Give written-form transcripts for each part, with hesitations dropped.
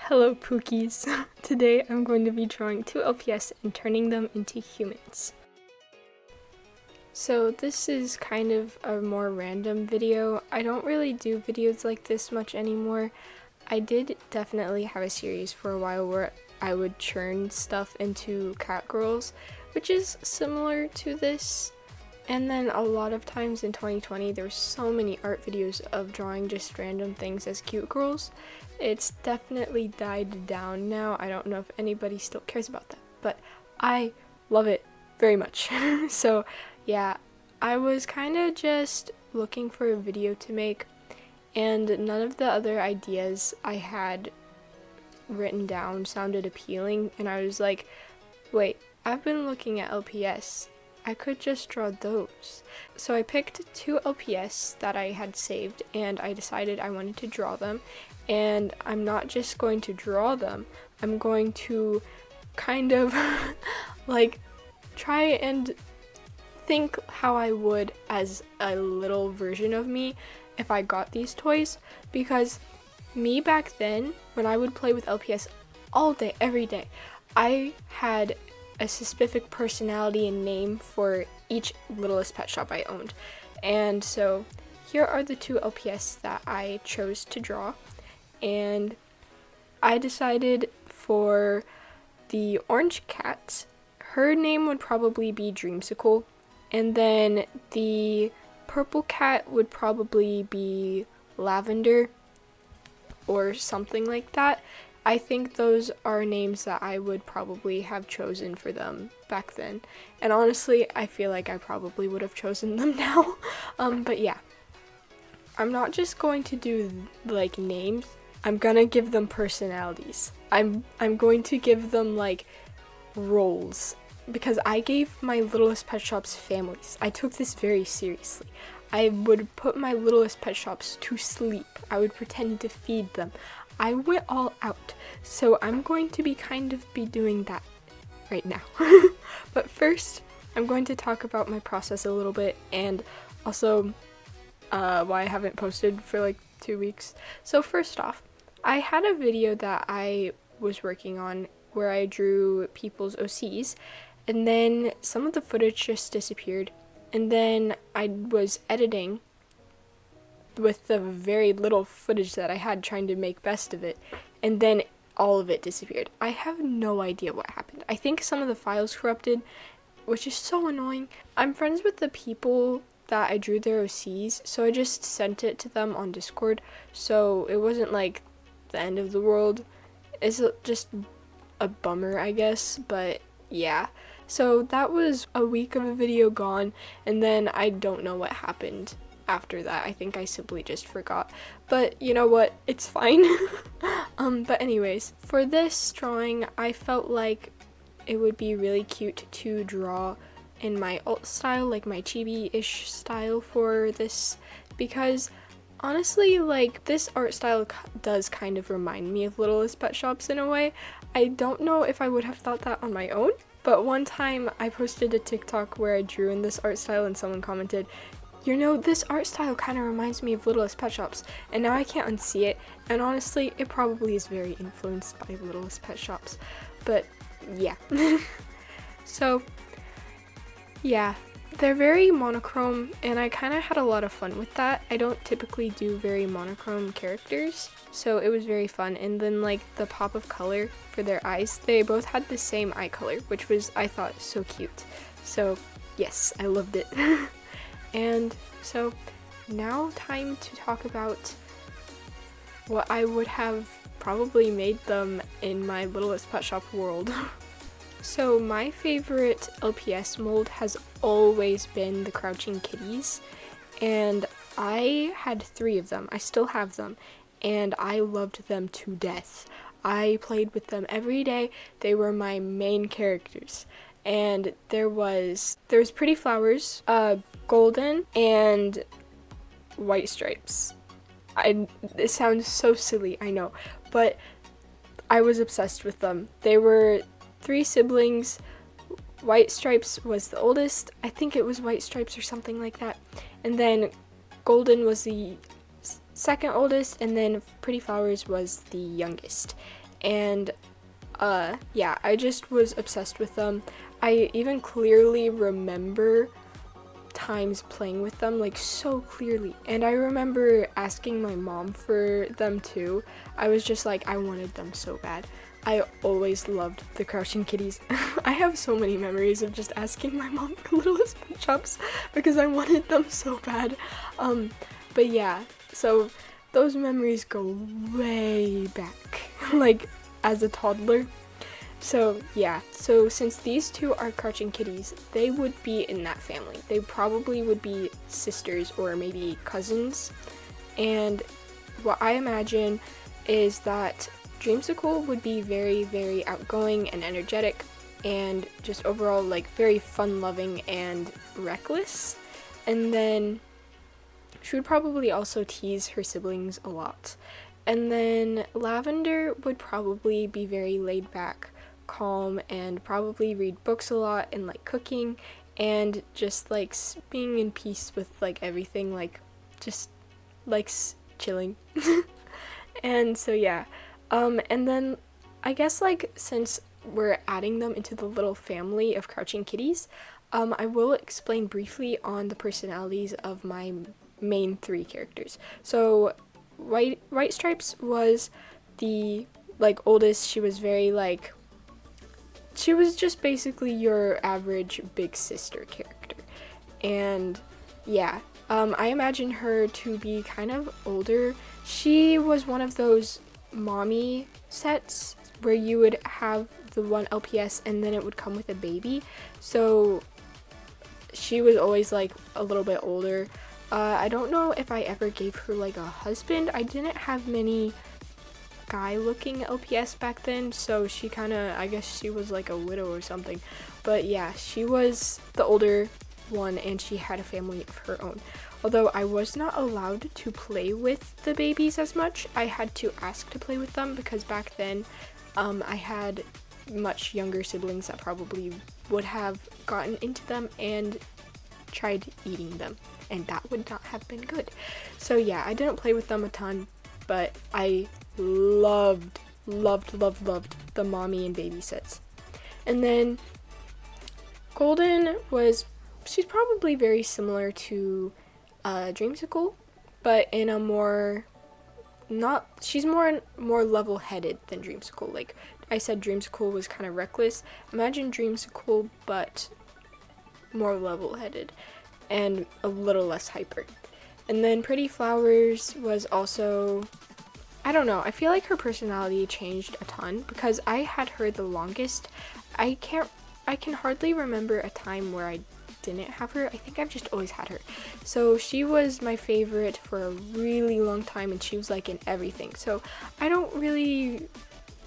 Hello Pookies! Today I'm going to be drawing two LPS and turning them into humans. So this is kind of a more random video. I don't really do videos like this much anymore. I did definitely have a series for a while where I would churn stuff into cat girls, which is similar to this. And then a lot of times in 2020 there were so many art videos of drawing just random things as cute girls. It's definitely died down now. I don't know if anybody still cares about that, but I love it very much. So yeah, I was kind of just looking for a video to make, and none of the other ideas I had written down sounded appealing, and I was like, wait, I've been looking at LPS. I could just draw those. So I picked two LPS that I had saved, and I decided I wanted to draw them. And I'm not just going to draw them, I'm going to kind of like try and think how I would as a little version of me if I got these toys, because me back then, when I would play with LPS all day, every day, I had a specific personality and name for each Littlest pet shop I owned. And so here are the two LPS that I chose to draw. And I decided for the orange cat, her name would probably be Dreamsicle, and then the purple cat would probably be Lavender or something like that. I think those are names that I would probably have chosen for them back then, and honestly I feel like I probably would have chosen them now. But yeah, I'm not just going to do like names, I'm gonna give them personalities. I'm going to give them like roles, because I gave my Littlest pet shops families. I took this very seriously. I would put my Littlest pet shops to sleep. I would pretend to feed them. I went all out. So I'm going to be doing that right now. But first, I'm going to talk about my process a little bit, and also why I haven't posted for like 2 weeks. So first off, I had a video that I was working on where I drew people's OCs, and then some of the footage just disappeared, and then I was editing with the very little footage that I had, trying to make best of it, and then all of it disappeared. I have no idea what happened. I think some of the files corrupted, which is so annoying. I'm friends with the people that I drew their OCs, so I just sent it to them on Discord, so it wasn't like the end of the world. It's just a bummer, I guess, but yeah. So that was a week of a video gone, and then I don't know what happened after that. I think I simply just forgot, but you know what, it's fine. But anyways, for this drawing, I felt like it would be really cute to draw in my alt style, like my chibi-ish style for this, because honestly, like, this art style does kind of remind me of Littlest pet shops in a way. I don't know if I would have thought that on my own, but one time I posted a TikTok where I drew in this art style and someone commented, you know, this art style kind of reminds me of Littlest pet shops, and now I can't unsee it, and honestly, it probably is very influenced by Littlest pet shops, but yeah. So yeah, they're very monochrome, and I kind of had a lot of fun with that. I don't typically do very monochrome characters, so it was very fun. And then like the pop of color for their eyes, they both had the same eye color, which was, I thought, so cute. So yes, I loved it. And so now time to talk about what I would have probably made them in my Littlest pet shop world. So my favorite LPS mold has always been the Crouching Kitties, and I had 3 of them. I still have them, and I loved them to death. I played with them every day. They were my main characters. And there was Pretty Flowers, Golden, and White Stripes. It sounds so silly, I know, but I was obsessed with them. They were 3 siblings. White Stripes was the oldest. I think it was White Stripes or something like that. And then Golden was the second oldest, and then Pretty Flowers was the youngest. And yeah, I just was obsessed with them. I even clearly remember times playing with them, like so clearly. And I remember asking my mom for them too. I was just like, I wanted them so bad. I always loved the Crouching Kitties. I have so many memories of just asking my mom for Littlest Pet Shops because I wanted them so bad. But yeah, so those memories go way back, like as a toddler. So yeah, so since these two are Crouching Kitties, they would be in that family. They probably would be sisters or maybe cousins. And what I imagine is that Dreamsicle would be very, very outgoing and energetic and just overall like very fun-loving and reckless. And then she would probably also tease her siblings a lot. And then Lavender would probably be very laid back, calm, and probably read books a lot and like cooking and just like being in peace with like everything, like just like chilling. And so yeah, and then I guess like since we're adding them into the little family of Crouching Kitties, I will explain briefly on the personalities of my main three characters. So White Stripes was the like oldest. She was very like, she was just basically your average big sister character. And yeah, I imagine her to be kind of older. She was one of those mommy sets where you would have the one LPS and then it would come with a baby. So she was always like a little bit older. I don't know if I ever gave her like a husband. I didn't have many guy looking LPS back then, so she kind of, I guess she was like a widow or something. But yeah, she was the older one and she had a family of her own. Although I was not allowed to play with the babies as much, I had to ask to play with them because back then I had much younger siblings that probably would have gotten into them and tried eating them, and that would not have been good. So yeah, I didn't play with them a ton, but I loved the mommy and baby sets. And then Golden she's probably very similar to Dreamsicle, but in a more she's more level-headed than Dreamsicle. Like I said, Dreamsicle was kind of reckless. Imagine Dreamsicle, but more level-headed and a little less hyper. And then Pretty Flowers was also, I don't know, I feel like her personality changed a ton because I had her the longest. I can hardly remember a time where I didn't have her. I think I've just always had her. So she was my favorite for a really long time and she was like in everything. So I don't really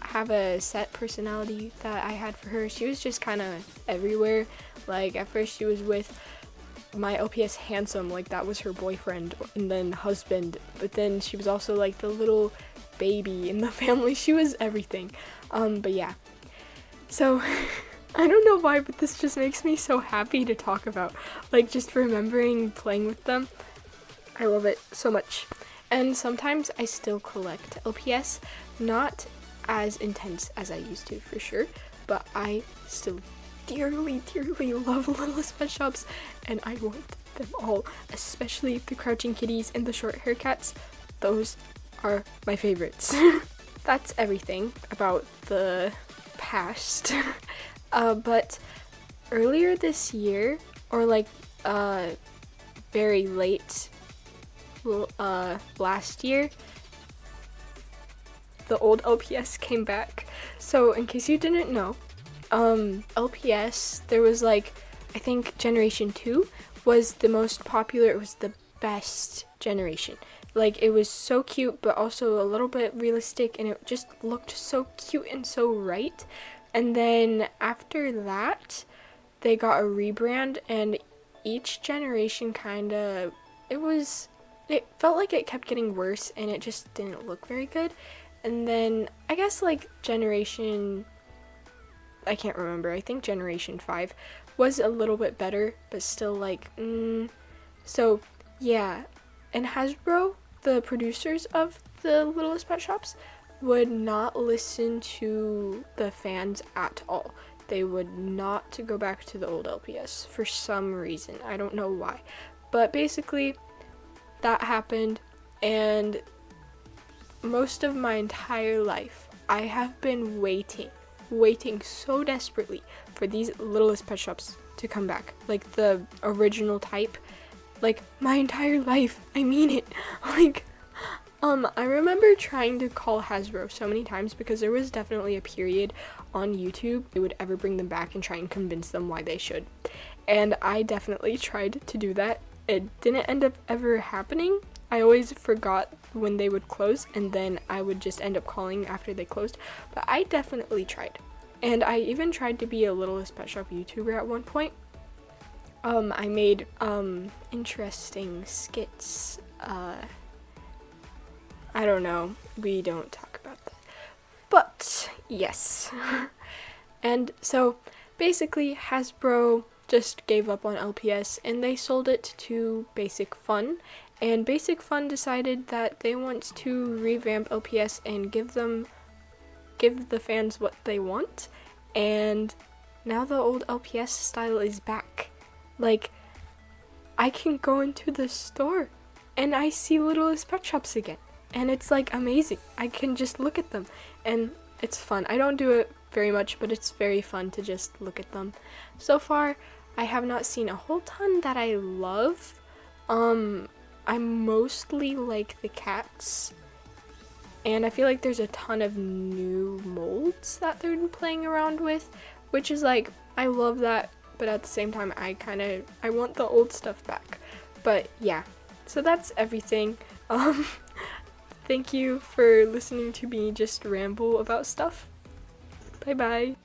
have a set personality that I had for her. She was just kind of everywhere. Like at first she was with my LPS Handsome, like that was her boyfriend and then husband, but then she was also like the little baby in the family. She was everything. But yeah, so I don't know why, but this just makes me so happy to talk about, like just remembering playing with them. I love it so much. And sometimes I still collect LPS, not as intense as I used to for sure, but I still dearly love Littlest Pet Shops, and I want them all, especially the Crouching Kitties and the short hair cats. Those are my favorites. That's everything about the past. But earlier this year, or like very late last year, the old LPS came back. So in case you didn't know, LPS, there was like, I think Generation 2 was the most popular. It was the best generation. Like it was so cute, but also a little bit realistic, and it just looked so cute and so right. And then after that, they got a rebrand, and each generation it felt like it kept getting worse, and it just didn't look very good. And then I guess like I can't remember, I think Generation 5 was a little bit better, but still like, So yeah, and Hasbro, the producers of the Littlest Pet Shops, would not listen to the fans at all. They would not go back to the old LPS for some reason. I don't know why. But basically, that happened, and most of my entire life, I have been waiting so desperately for these Littlest pet shops to come back. Like, the original type. Like, my entire life. I mean it. Like, I remember trying to call Hasbro so many times because there was definitely a period on YouTube they would ever bring them back and try and convince them why they should. And I definitely tried to do that. It didn't end up ever happening. I always forgot when they would close, and then I would just end up calling after they closed. But I definitely tried. And I even tried to be a Littlest Pet Shop YouTuber at one point. I made interesting skits. I don't know. We don't talk about that. But yes. And so basically Hasbro just gave up on LPS and they sold it to Basic Fun. And Basic Fun decided that they want to revamp LPS and give the fans what they want. And now the old LPS style is back. Like, I can go into the store and I see Littlest pet shops again. And it's like amazing. I can just look at them and it's fun. I don't do it very much, but it's very fun to just look at them. So far, I have not seen a whole ton that I love. I mostly like the cats. And I feel like there's a ton of new molds that they're playing around with, which is like, I love that, but at the same time, I want the old stuff back. But yeah, so that's everything. Thank you for listening to me just ramble about stuff. Bye bye.